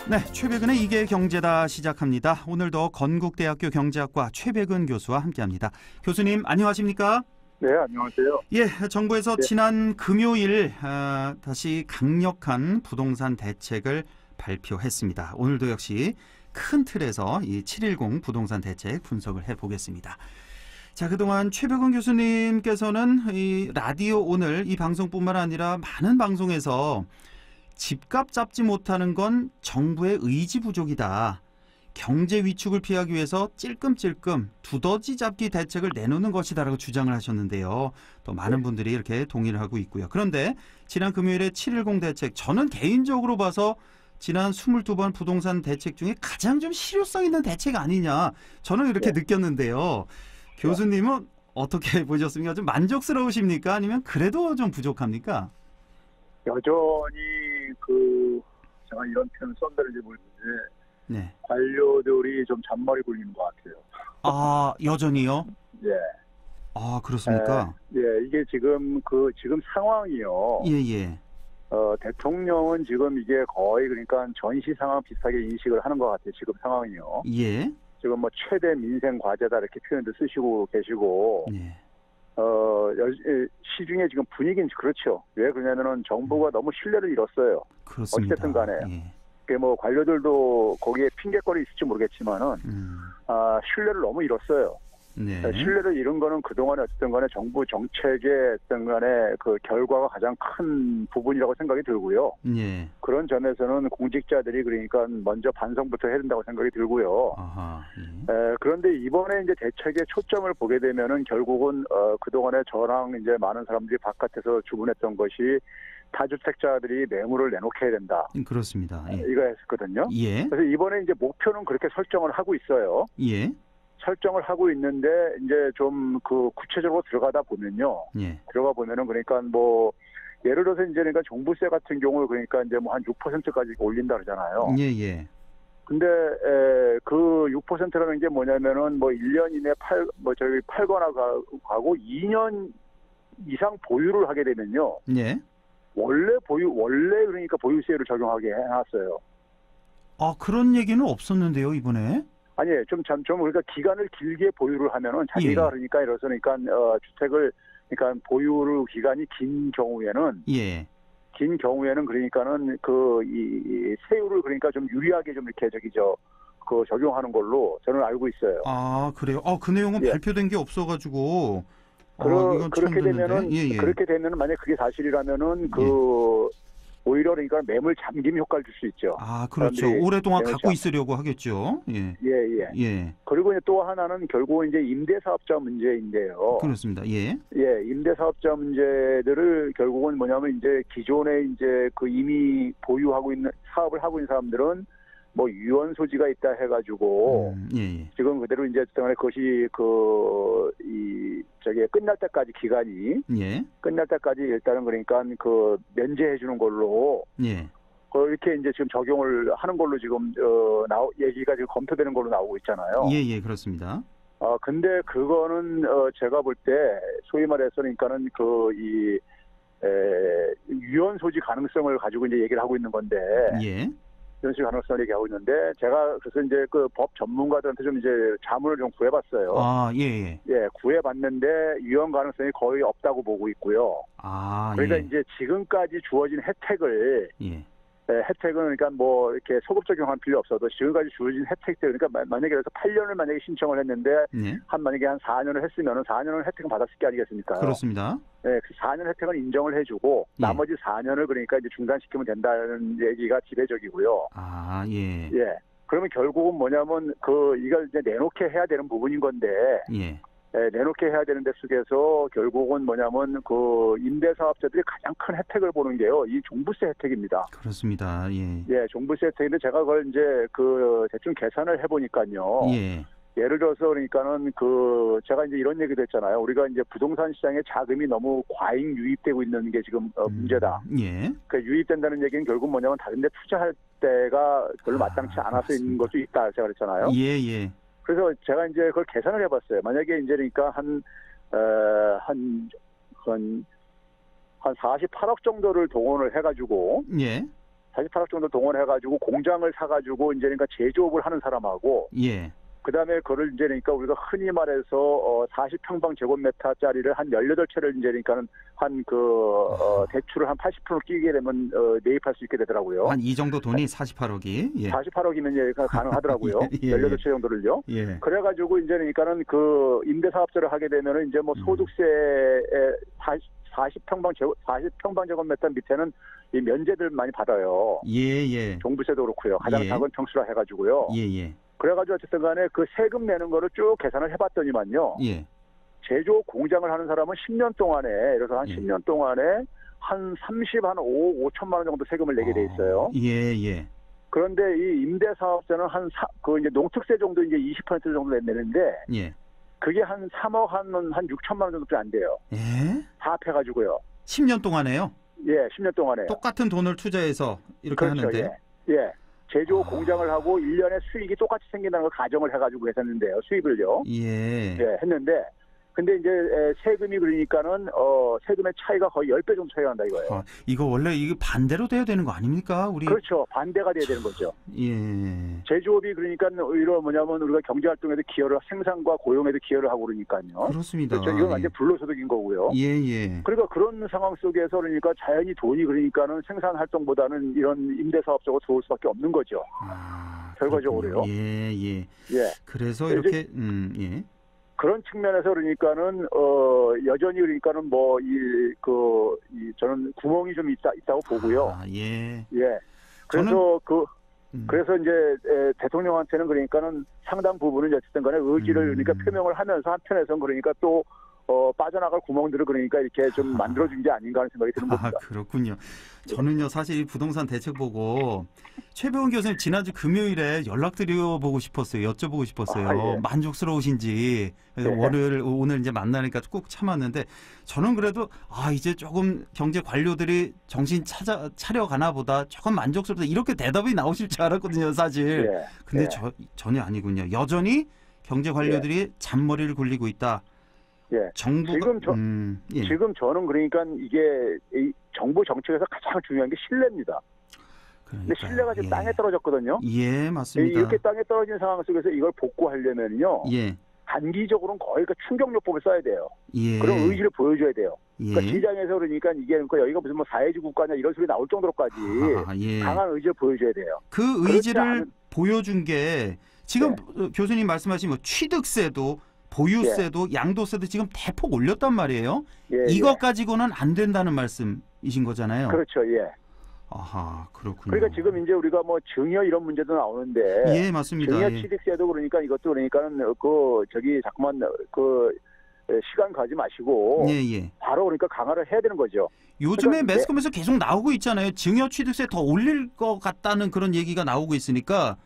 네, 최백은의 이게 경제다 시작합니다. 오늘도 건국대학교 경제학과 최백은 교수와 함께합니다. 교수님 안녕하십니까? 네, 안녕하세요. 예, 정부에서 네. 지난 금요일 다시 강력한 부동산 대책을 발표했습니다. 오늘도 역시 큰 틀에서 이 710 부동산 대책 분석을 해보겠습니다. 자, 그동안 최백은 교수님께서는 이 라디오 오늘 이 방송뿐만 아니라 많은 방송에서 집값 잡지 못하는 건 정부의 의지 부족이다. 경제 위축을 피하기 위해서 찔끔찔끔 두더지 잡기 대책을 내놓는 것이다라고 주장을 하셨는데요. 또 많은 분들이 이렇게 동의를 하고 있고요. 그런데 지난 금요일에 710 대책, 저는 개인적으로 봐서 지난 22번 부동산 대책 중에 가장 좀 실효성 있는 대책 아니냐, 저는 이렇게 느꼈는데요. 교수님은 어떻게 보셨습니까? 좀 만족스러우십니까? 아니면 그래도 좀 부족합니까? 여전히 제가 이런 표현 썼는지 모르겠는데 네. 관료들이 좀 잔머리 굴리는 것 같아요. 아, 여전히요? 예. 아, 그렇습니까? 예, 이게 지금 상황이요. 예. 대통령은 지금 이게 거의 그러니까 전시 상황 비슷하게 인식을 하는 것 같아요. 지금 상황이요. 예. 지금 뭐 최대 민생 과제다 이렇게 표현도 쓰시고 계시고. 예. 시중에 지금 분위기는 그렇죠. 왜 그러냐면은 정부가 너무 신뢰를 잃었어요. 그렇습니다. 어쨌든 간에. 예. 그게 뭐 관료들도 거기에 핑계거리 있을지 모르겠지만은, 신뢰를 너무 잃었어요. 네. 신뢰를 잃은 거는 그동안에 어쨌든 간에 정부 정책의 어쨌든 간에 그 결과가 가장 큰 부분이라고 생각이 들고요. 예. 그런 점에서는 공직자들이 그러니까 먼저 반성부터 해야 된다고 생각이 들고요. 아하. 예. 그런데 이번에 이제 대책의 초점을 보게 되면은 결국은 그동안에 저랑 이제 많은 사람들이 바깥에서 주문했던 것이 다주택자들이 매물을 내놓게 해야 된다. 그렇습니다. 예. 이거 했었거든요. 예. 그래서 이번에 이제 목표는 그렇게 설정을 하고 있어요. 예. 설정을 하고 있는데 이제 좀 구체적으로 들어가다 보면요. 예. 들어가 보면은 그러니까 뭐 예를 들어서 이제 그러니까 종부세 같은 경우 그러니까 이제 뭐 한 6%까지 올린다 그러잖아요. 예. 근데 그 6%라는 게 뭐냐면은 뭐 1년 이내 팔거나 가고 2년 이상 보유를 하게 되면요. 예. 원래 그러니까 보유세를 적용하게 해놨어요. 아, 그런 얘기는 없었는데요, 이번에. 아니, 좀 그러니까 기간을 길게 보유를 하면은 자기가 그러니까 그러니까 주택을 그러니까 보유를 기간이 긴 경우에는 그러니까는 이 세율을 그러니까 좀 유리하게 좀 이렇게 적용하는 걸로 저는 알고 있어요. 아, 그래요? 그 내용은 발표된 게 없어가지고. 이건 그렇게 되면은 예. 그렇게 되면은 만약 그게 사실이라면은 오히려 그러니까 매물 잠김 효과를 줄 수 있죠. 아, 그렇죠. 오랫동안 갖고 있으려고 하겠죠. 예. 그리고 이제 또 하나는 결국은 이제 임대사업자 문제인데요. 그렇습니다. 예. 임대사업자 문제들을 결국은 뭐냐면 이제 기존에 이제 이미 보유하고 있는 사업을 하고 있는 사람들은 뭐 유언 소지가 있다 해가지고 지금 그대로 이제 그것이 끝날 때까지 기간이 끝날 때까지 일단은 그러니까 면제해 주는 걸로 이렇게 이제 지금 적용을 하는 걸로 지금 얘기가 지금 검토되는 걸로 나오고 있잖아요. 예, 그렇습니다. 근데 그거는 제가 볼 때 소위 말해서 그러니까는 유언 소지 가능성을 가지고 이제 얘기를 하고 있는 건데. 이런 식의 가능성을 얘기하고 있는데 제가 그래서 이제 법 전문가들한테 좀 이제 자문을 좀 구해봤어요. 구해봤는데 유언 가능성이 거의 없다고 보고 있고요. 그러니까 이제 지금까지 주어진 혜택을 혜택은 그러니까 뭐 이렇게 소급 적용할 필요 없어도 지금까지 주어진 혜택들 그러니까 만약에 그래서 8년을 만약에 신청을 했는데 만약에 한 4년을 했으면은 4년은 혜택은 받았을 게 아니겠습니까? 그렇습니다. 그 4년 혜택은 인정을 해주고 나머지 4년을 그러니까 이제 중단시키면 된다는 얘기가 지배적이고요. 그러면 결국은 뭐냐면 이걸 이제 내놓게 해야 되는 부분인 건데. 내놓게 해야 되는 데 속에서 결국은 뭐냐면 임대사업자들이 가장 큰 혜택을 보는 게요. 이 종부세 혜택입니다. 그렇습니다. 종부세 혜택인데 제가 그걸 이제 대충 계산을 해보니까요. 예를 들어서 그러니까는 제가 이제 이런 얘기도 했잖아요. 우리가 이제 부동산 시장에 자금이 너무 과잉 유입되고 있는 게 지금 문제다. 유입된다는 얘기는 결국 뭐냐면 다른 데 투자할 때가 별로 마땅치 않아서 있는 것도 있다. 제가 그랬잖아요. 그래서 제가 이제 그걸 계산을 해봤어요. 만약에 이제 그러니까 한 48억 정도를 동원을 해가지고 48억 정도 동원해가지고 공장을 사가지고 이제 그러니까 제조업을 하는 사람하고 예. 그다음에 그걸 이제 그러니까 우리가 흔히 말해서 40평방 제곱미터짜리를 한 18채를 이제 그러니까는 한 대출을 한 80% 끼게 되면 매입할 수 있게 되더라고요. 한 이 정도 돈이 48억이. 예. 48억이면 이제 가능하더라고요. 예, 18채 정도를요. 예. 그래가지고 이제 그러니까는 그 임대사업자를 하게 되면은 이제 뭐 소득세에 40평방 제곱미터 밑에는 이 면제들 많이 받아요. 예. 종부세도 그렇고요. 가장 예. 작은 평수라 해가지고요. 예. 그래가지고 어쨌든 간에 그 세금 내는 거를 쭉 계산을 해봤더니만요. 예. 제조 공장을 하는 사람은 10년 동안에, 그래서 한 10년 동안에 한 5천만 원 정도 세금을 내게 돼 있어요. 예. 그런데 이 임대사업자는 이제 농특세 정도 이제 20% 정도 내는데, 예. 그게 한 3억 한 6천만 원 정도밖에 안 돼요. 예? 다 합해가지고요. 10년 동안에요? 예, 10년 동안에. 똑같은 돈을 투자해서 이렇게 그렇죠, 하는데. 예. 제조 공장을 하고 1년에 수익이 똑같이 생긴다는 걸 가정을 해가지고 했었는데요. 수입을요. 예. 했는데 근데 이제 세금이 그러니까는 세금의 차이가 거의 10배 정도 차이가 난다 이거예요. 이거 원래 이게 반대로 돼야 되는 거 아닙니까? 우리. 그렇죠. 반대가 돼야 되는 거죠. 예. 제조업이 그러니까 오히려 뭐냐면 우리가 경제 활동에도 기여를 생산과 고용에도 기여를 하고 그러니까요. 그렇습니다. 그렇죠. 이건 완전 불로소득인 거고요. 예. 그러니까 그런 상황 속에서 그러니까 자연히 돈이 그러니까는 생산 활동보다는 이런 임대사업적으로 들어올 수밖에 없는 거죠. 결과적으로요. 예. 그래서 이렇게 예. 그런 측면에서 그러니까는 여전히 그러니까는 뭐 저는 구멍이 좀 있다고 보고요. 예. 그래서 그래서 이제 대통령한테는 그러니까는 상당 부분은 어쨌든 간에 의지를 그러니까 표명을 하면서 한편에서는 그러니까 또 빠져나갈 구멍들을 그러니까 이렇게 좀 만들어준 게 아닌가 하는 생각이 드는 겁니다. 그렇군요. 저는요 사실 이 부동산 대책 보고 최배원 교수님 지난주 금요일에 연락드려보고 싶었어요. 여쭤보고 싶었어요. 예. 만족스러우신지. 오늘 이제 만나니까 꼭 참았는데 저는 그래도 이제 조금 경제 관료들이 정신 차려가나 보다 조금 만족스럽다 이렇게 대답이 나오실 줄 알았거든요 사실. 근데 전혀 아니군요. 여전히 경제 관료들이 잔머리를 굴리고 있다. 정부가 지금 저는 그러니까 이게 정부 정책에서 가장 중요한 게 신뢰입니다. 근데 신뢰가 지금 땅에 떨어졌거든요. 예, 맞습니다. 이렇게 땅에 떨어진 상황 속에서 이걸 복구하려면요. 단기적으로는 거의 충격요법을 써야 돼요. 그런 의지를 보여줘야 돼요. 그러니까 시장에서 그러니까 이게 여기가 무슨 뭐 사회주의 국가냐 이런 소리 나올 정도로까지 강한 의지를 보여줘야 돼요. 그 의지를 보여준 게 지금 교수님 말씀하신 뭐 취득세도 보유세도 양도세도 지금 대폭 올렸단 말이에요. 이것 가지고는 안 된다는 말씀이신 거잖아요. 그렇죠. 그렇군요. 그러니까 지금 이제 우리가 뭐 증여 이런 문제도 나오는데 맞습니다. 증여 취득세도 그러니까 이것도 그러니까는 자꾸만 시간 가지 마시고 바로 그러니까 강화를 해야 되는 거죠. 요즘에 매스컴에서 계속 나오고 있잖아요. 증여 취득세 더 올릴 것 같다는 그런 얘기가 나오고 있으니까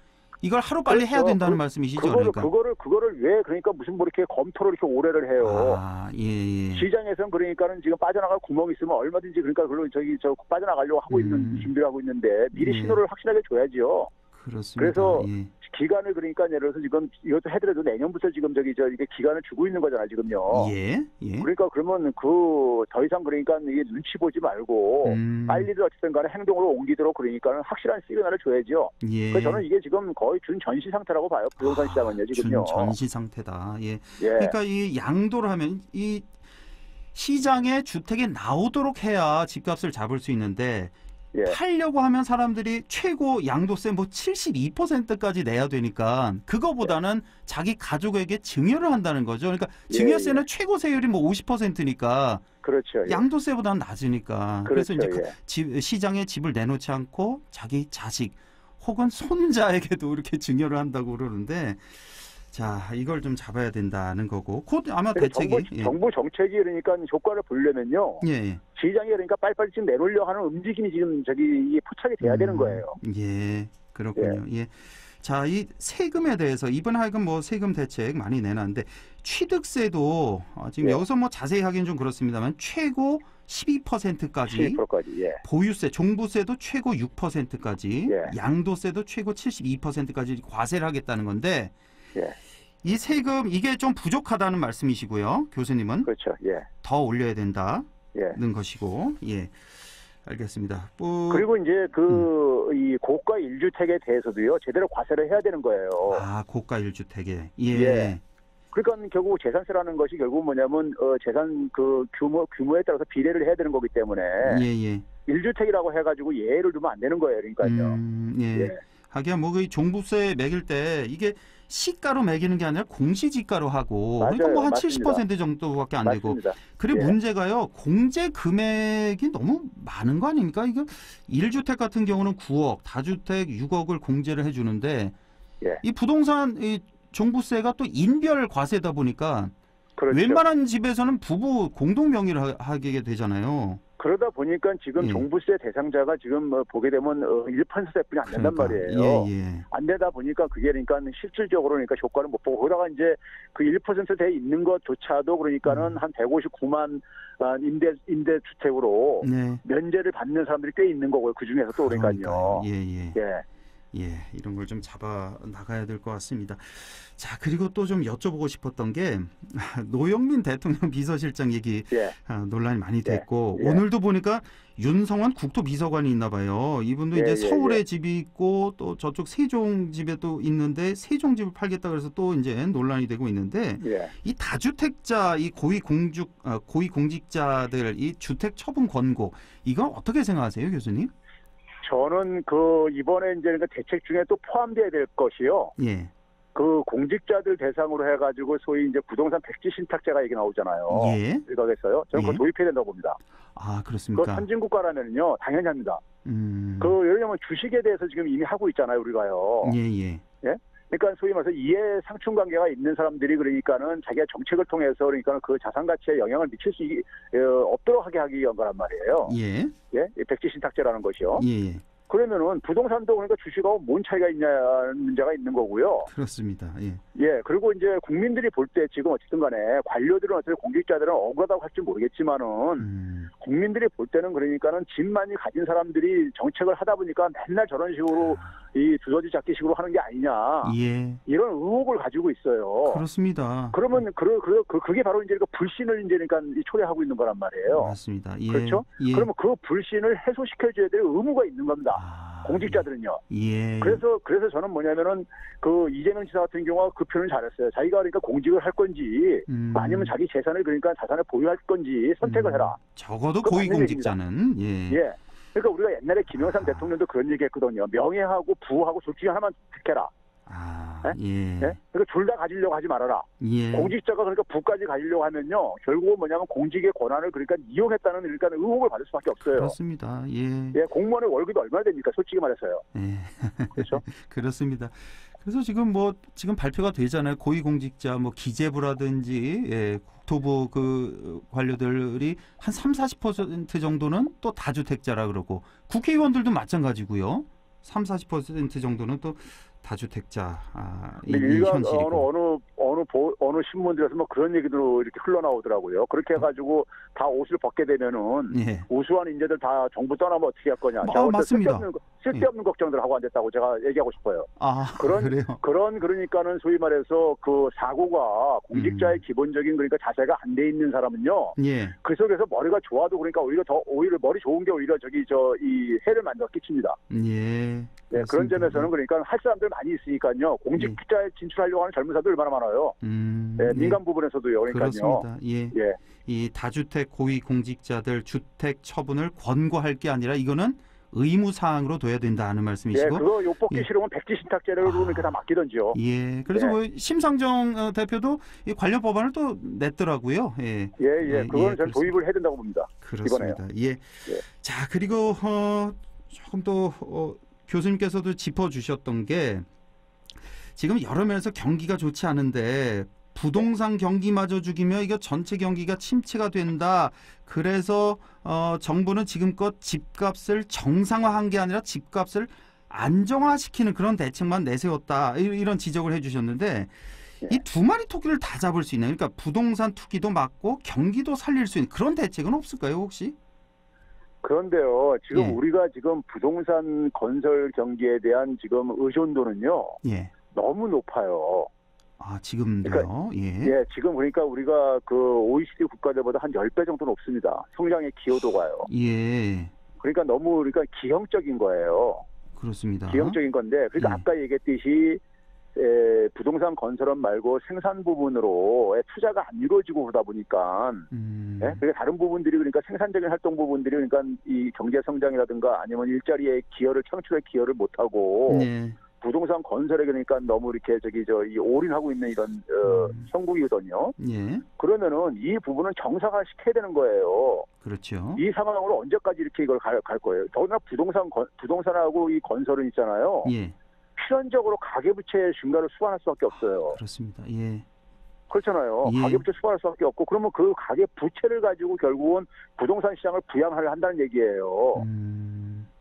이걸 하루빨리 해야 된다는 말씀이시죠? 그거를 왜 그러니까 무슨 뭐 이렇게 검토를 이렇게 오래를 해요. 시장에서는 그러니까는 지금 빠져나갈 구멍이 있으면 얼마든지 그러니까 빠져나가려고 하고 있는 준비를 하고 있는데 미리 신호를 확실하게 줘야죠. 그렇습니다. 그래서 기간을 그러니까 예를 들어서 지금 이것도 해더라도 내년부터 지금 이게 기간을 주고 있는 거잖아요, 지금요. 그러니까 그러면 더 이상 그러니까 이게 눈치 보지 말고 빨리들 어쨌든 간에 행동으로 옮기도록 그러니까는 확실한 시그널을 줘야죠. 그래서 저는 이게 지금 거의 준전시 상태라고 봐요. 부동산 시장은요, 지금요. 준전시 상태다. 그러니까 이 양도를 하면 이 시장에 주택이 나오도록 해야 집값을 잡을 수 있는데 팔려고 하면 사람들이 최고 양도세 72%까지 내야 되니까 그거보다는 자기 가족에게 증여를 한다는 거죠. 그러니까 증여세는 최고 세율이 50%니까 그렇죠. 양도세보다는 낮으니까. 그래서 이제 시장에 집을 내놓지 않고 자기 자식 혹은 손자에게도 이렇게 증여를 한다고 그러는데 자, 이걸 좀 잡아야 된다는 거고. 곧 아마 대책이 정부 정책이 그러니까 효과를 보려면요. 시장이 그러니까 빨리빨리 지금 내놓으려 하는 움직임이 지금 이게 포착이 돼야 되는 거예요. 그렇군요. 자, 이 세금에 대해서 이번 하여금 뭐 세금 대책 많이 내놨는데 취득세도 지금 여기서 뭐 자세히 하기는 좀 그렇습니다만 최고 12%까지 보유세, 종부세도 최고 6%까지 양도세도 최고 72%까지 과세를 하겠다는 건데 이 세금 이게 좀 부족하다는 말씀이시고요, 교수님은. 그렇죠. 더 올려야 된다는 것이고, 알겠습니다. 그리고 이제 이 고가 1주택에 대해서도요, 제대로 과세를 해야 되는 거예요. 아, 고가 1주택에. 예. 그러니까 결국 재산세라는 것이 결국 뭐냐면 재산 그 규모에 따라서 비례를 해야 되는 거기 때문에 예. 1주택이라고 해가지고 예외를 두면 안 되는 거예요. 그러니까요. 예. 하긴 뭐 그 종부세 매길 때 이게 시가로 매기는 게 아니라 공시지가로 하고, 맞아요. 그러니까 뭐 한 맞습니다. 70% 정도밖에 안 맞습니다. 되고. 그리고 문제가요, 공제 금액이 너무 많은 거 아닙니까? 이거 1주택 같은 경우는 9억, 다주택 6억을 공제를 해주는데 이 부동산 이 종부세가 또 인별 과세다 보니까 그렇죠. 웬만한 집에서는 부부 공동 명의를 하게 되잖아요. 그러다 보니까 지금 종부세 대상자가 지금 보게 되면 1%뿐이 안 된단 말이에요. 안 되다 보니까 그게 그러니까 실질적으로 그러니까 효과를 못 보고, 거기다가 이제 그 1%대 있는 것조차도 그러니까는 한 159만 임대주택으로 면제를 받는 사람들이 꽤 있는 거고요. 그 중에서 또 그러니까요. 이런 걸 좀 잡아 나가야 될 것 같습니다. 자, 그리고 또 좀 여쭤보고 싶었던 게 노영민 대통령 비서실장 얘기 논란이 많이 됐고, 오늘도 보니까 윤성환 국토비서관이 있나 봐요. 이분도 이제 서울에 집이 있고 또 저쪽 세종 집에 또 있는데 세종 집을 팔겠다 그래서 또 이제 논란이 되고 있는데 이 다주택자, 이 고위공직자들 이 주택 처분 권고, 이건 어떻게 생각하세요, 교수님? 저는 이번에 이제 대책 중에 또 포함돼야 될 것이요. 그 공직자들 대상으로 해가지고 소위 이제 부동산 백지 신탁제가 얘기 나오잖아요. 일각에서요. 저는 그거 도입해야 된다고 봅니다. 아, 그렇습니까? 그 선진국가라면요 당연히 합니다. 왜냐면 주식에 대해서 지금 이미 하고 있잖아요, 우리가요. 그러니까 소위 말해서 이해 상충 관계가 있는 사람들이 그러니까는 자기가 정책을 통해서 그러니까 그 자산 가치에 영향을 미칠 수 없도록 하기 위한 거란 말이에요. 백지 신탁제라는 것이요. 그러면은 부동산도 그러니까 주식하고 뭔 차이가 있냐는 문제가 있는 거고요. 그렇습니다. 그리고 이제 국민들이 볼 때 지금 어쨌든 간에 관료들은 어쨌든 공직자들은 억울하다고 할지 모르겠지만은 국민들이 볼 때는 그러니까는 집 많이 가진 사람들이 정책을 하다 보니까 맨날 저런 식으로 이 두더지 잡기식으로 하는 게 아니냐. 이런 의혹을 가지고 있어요. 그렇습니다. 그러면 그게 바로 이제 불신을 이제 그러니까 초래하고 있는 거란 말이에요. 맞습니다. 그렇죠? 그러면 그 불신을 해소시켜줘야 될 의무가 있는 겁니다. 공직자들은요. 그래서 저는 뭐냐면은 그 이재명 지사 같은 경우가 그 표현을 잘했어요. 자기가 그러니까 공직을 할 건지 아니면 자기 재산을 그러니까 자산을 보유할 건지 선택을 해라. 적어도 고위공직자는 그러니까 우리가 옛날에 김영삼 대통령도 그런 얘기했거든요. 명예하고 부하고 둘 중에 하나만 택해라. 그러니까 둘 다 가지려고 하지 말아라. 공직자가 그러니까 부까지 가지려고 하면요, 결국은 뭐냐면 공직의 권한을 그러니까 이용했다는 그러니까 의혹을 받을 수밖에 없어요. 그렇습니다. 공무원의 월급이 얼마나 됩니까? 솔직히 말해서요. 그렇죠? 그렇습니다. 그래서 지금 발표가 되잖아요. 고위공직자 기재부라든지 국토부 그 관료들이 한 30-40% 정도는 또 다주택자라 그러고, 국회의원들도 마찬가지고요. 30-40% 정도는 또 다주택자. 어느 신문들에서 그런 얘기도 이렇게 흘러나오더라고요. 그렇게 해가지고 다 옷을 벗게 되면은 우수한 인재들 다 정부 떠나면 어떻게 할 거냐. 맞습니다. 쓸데없는 걱정들 하고 앉았다고 제가 얘기하고 싶어요. 그래요? 그러니까는 소위 말해서 그 사고가 공직자의 기본적인 그러니까 자세가 안 돼 있는 사람은요. 그 속에서 머리가 좋아도 그러니까 오히려 머리 좋은 게 오히려 이 해를 만들어 끼칩니다. 그런 점에서는 그러니까 할 사람들 많이 있으니까요. 공직자에 진출하려고 하는 젊은 사람들 얼마나 많아요. 민간 부분에서도요. 그러니까요. 그렇습니다. 이 다주택 고위공직자들 주택 처분을 권고할 게 아니라 이거는 의무사항으로 둬야 된다는 말씀이시고. 그거 욕 보기 싫으면 백지 신탁제로 그렇게 다 맡기던지요. 그래서 심상정 대표도 이 관련 법안을 또 냈더라고요. 그건 저는 도입을 해야 된다고 봅니다. 그렇습니다. 자, 그리고 조금 또 교수님께서도 짚어주셨던 게, 지금 여러 면에서 경기가 좋지 않은데 부동산 경기마저 죽이며 이거 전체 경기가 침체가 된다. 그래서 정부는 지금껏 집값을 정상화한 게 아니라 집값을 안정화시키는 그런 대책만 내세웠다. 이런 지적을 해주셨는데, 이 두 마리 토끼를 다 잡을 수 있는, 그러니까 부동산 투기도 막고 경기도 살릴 수 있는 그런 대책은 없을까요, 혹시? 그런데요, 지금 우리가 지금 부동산 건설 경기에 대한 지금 의존도는요, 너무 높아요. 지금도요? 그러니까, 지금 그러니까 우리가 그 OECD 국가들보다 한 10배 정도 높습니다. 성장의 기여도가요. 그러니까 너무 그러니까 기형적인 거예요. 그렇습니다. 기형적인 건데 그러니까 아까 얘기했듯이 부동산 건설업 말고 생산 부분으로 투자가 안 이루어지고 그러다 보니까 그러니까 다른 부분들이 그러니까 생산적인 활동 부분들이 그러니까 이 경제 성장이라든가 아니면 일자리의 기여를 창출에 기여를 못 하고 부동산 건설에 그러니까 너무 이렇게 이 올인하고 있는 이런 형국이거든요. 그러면은 이 부분은 정상화 시켜야 되는 거예요. 그렇죠. 이 상황으로 언제까지 이렇게 이걸 갈 거예요. 더구나 부동산하고 이 건설은 있잖아요. 필연적으로 가계부채 증가를 수반할 수밖에 없어요. 그렇습니다. 그렇잖아요. 가계부채 수반할 수밖에 없고 그러면 그 가계부채를 가지고 결국은 부동산 시장을 부양을 한다는 얘기예요.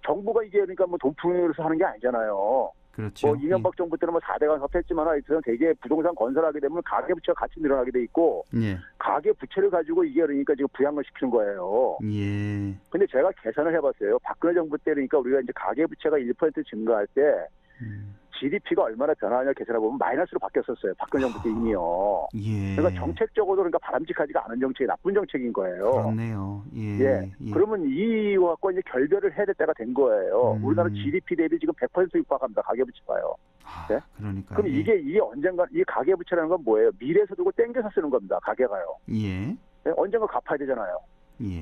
정부가 이게 그러니까 뭐 돈풍으로서 하는 게 아니잖아요. 그렇죠. 뭐 이명박 정부 때는 뭐 4대강 협했지만 하여튼 되게 부동산 건설하게 되면 가계부채가 같이 늘어나게 돼 있고 가계부채를 가지고 이게 그러니까 지금 부양을 시키는 거예요. 근데 제가 계산을 해봤어요. 박근혜 정부 때 그러니까 우리가 이제 가계부채가 1% 증가할 때 GDP가 얼마나 변화하냐 계산해 보면 마이너스로 바뀌었었어요. 박근혜 정부 때 이미요. 그러니까 정책적으로도 그러니까 바람직하지가 않은 정책이 나쁜 정책인 거예요. 그렇네요. 그러면 이와 이제 결별을 해야 될 때가 된 거예요. 우리나라 GDP 대비 지금 100% 육박합니다. 가계부채가요. 그러니까. 그럼 이게 언젠가 이 가계부채라는 건 뭐예요? 미래소득을 땡겨서 쓰는 겁니다. 가계가요. 언젠가 갚아야 되잖아요.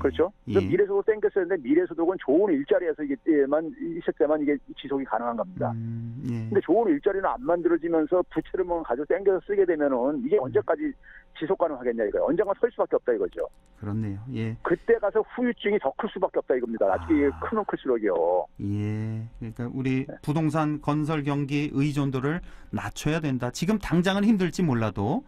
그렇죠? 그럼 미래소득 땡겼었는데 미래소득은 좋은 일자리에서 이게만 있을 때만 이게 지속이 가능한 겁니다. 근데 좋은 일자리는 안 만들어지면서 부채를 뭐 가지고 땡겨서 쓰게 되면은 이게 언제까지 지속 가능하겠냐 이거예요. 언젠가 설 수밖에 없다 이거죠. 그렇네요. 그때 가서 후유증이 더 클 수밖에 없다 이겁니다. 나중에 크면 클수록이요. 그러니까 우리 부동산 건설 경기 의존도를 낮춰야 된다. 지금 당장은 힘들지 몰라도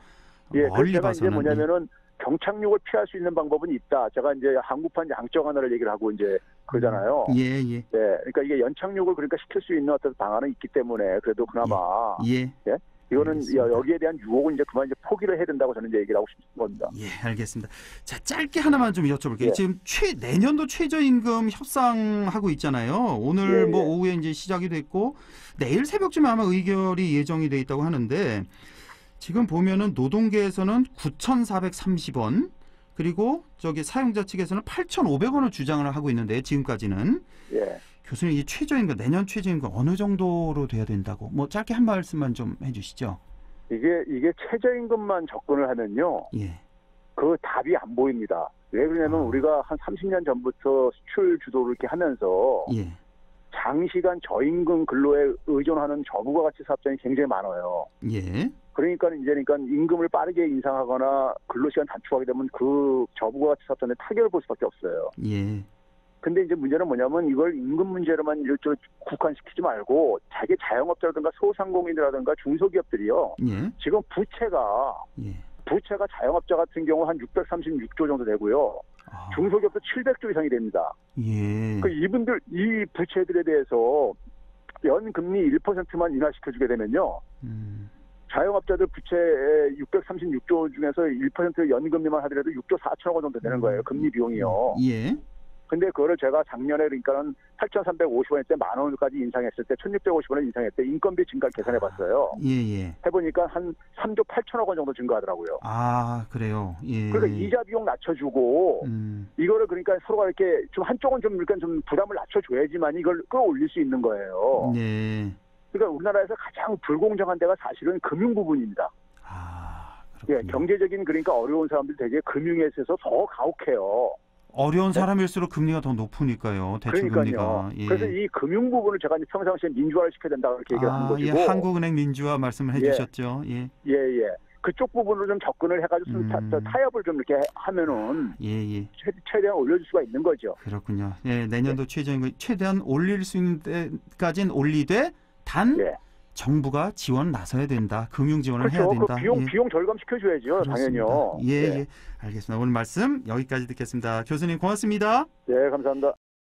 멀리 제가 봐서는 이제 뭐냐면은 경착륙을 피할 수 있는 방법은 있다. 제가 이제 한국판 양적 완화를 얘기를 하고 이제 그러잖아요. 그러니까 이게 연착륙을 그러니까 시킬 수 있는 어떤 방안은 있기 때문에 그래도 그나마 이거는 알겠습니다. 여기에 대한 유혹은 이제 그만 이제 포기를 해야 된다고 저는 이제 얘기를 하고 싶은 겁니다. 알겠습니다. 자, 짧게 하나만 좀 여쭤볼게요. 지금 내년도 최저임금 협상하고 있잖아요. 오늘 뭐 오후에 이제 시작이 됐고 내일 새벽쯤에 아마 의결이 예정이 돼 있다고 하는데. 지금 보면은 노동계에서는 9,430원 그리고 사용자 측에서는 8,500원을 주장을 하고 있는데 지금까지는 교수님 이 최저임금 내년 최저임금 어느 정도로 돼야 된다고 뭐 짧게 한 말씀만 좀 해주시죠. 이게 최저임금만 접근을 하면요, 그 답이 안 보입니다. 왜 그러냐면 우리가 한 30년 전부터 수출 주도를 이렇게 하면서 장시간 저임금 근로에 의존하는 저부가가치 사업장이 굉장히 많아요. 그러니까 임금을 빠르게 인상하거나 근로시간 단축하게 되면 그 저부가가치 사업장에 타격을 볼 수밖에 없어요. 근데 이제 문제는 뭐냐면 이걸 임금 문제로만 이렇게 국한시키지 말고 자기 자영업자라든가 소상공인이라든가 중소기업들이요. 지금 부채가 자영업자 같은 경우 한 636조 정도 되고요. 중소기업도 700조 이상이 됩니다. 이분들 이 부채들에 대해서 연금리 1%만 인하시켜주게 되면요. 자영업자들 부채 636조 중에서 1% 연금리만 하더라도 6조 4천억 원 정도 되는 거예요. 금리 비용이요. 근데 그거를 제가 작년에 그러니까는 8,350원일 때 10,000원까지 인상했을 때 1,650원을 인상했을 때 인건비 증가를 계산해봤어요. 해보니까 한 3조 8천억 원 정도 증가하더라고요. 그래요. 그러니까 이자 비용 낮춰주고 이거를 그러니까 서로가 이렇게 좀 한쪽은 좀 부담을 낮춰줘야지만 이걸 끌어올릴 수 있는 거예요. 그러니까 우리나라에서 가장 불공정한 데가 사실은 금융 부분입니다. 경제적인 그러니까 어려운 사람들이 되게 금융에 있어서 더 가혹해요. 어려운 사람일수록 금리가 더 높으니까요. 대출금리가. 그래서 이 금융 부분을 제가 이제 평상시에 민주화를 시켜야 된다 그렇게 얘기를 하는 것이고. 한국은행 민주화 말씀을 해주셨죠. 그쪽 부분으로 좀 접근을 해가지고 타협을 좀 이렇게 하면은 최대한 올려줄 수가 있는 거죠. 그렇군요. 내년도 최저임금 최대한 올릴 수 있는 때까지는 올리되 단 정부가 지원 나서야 된다. 금융 지원을 해야 된다. 그 비용 절감시켜줘야죠. 당연히요. 알겠습니다. 오늘 말씀 여기까지 듣겠습니다. 교수님 고맙습니다. 네, 감사합니다.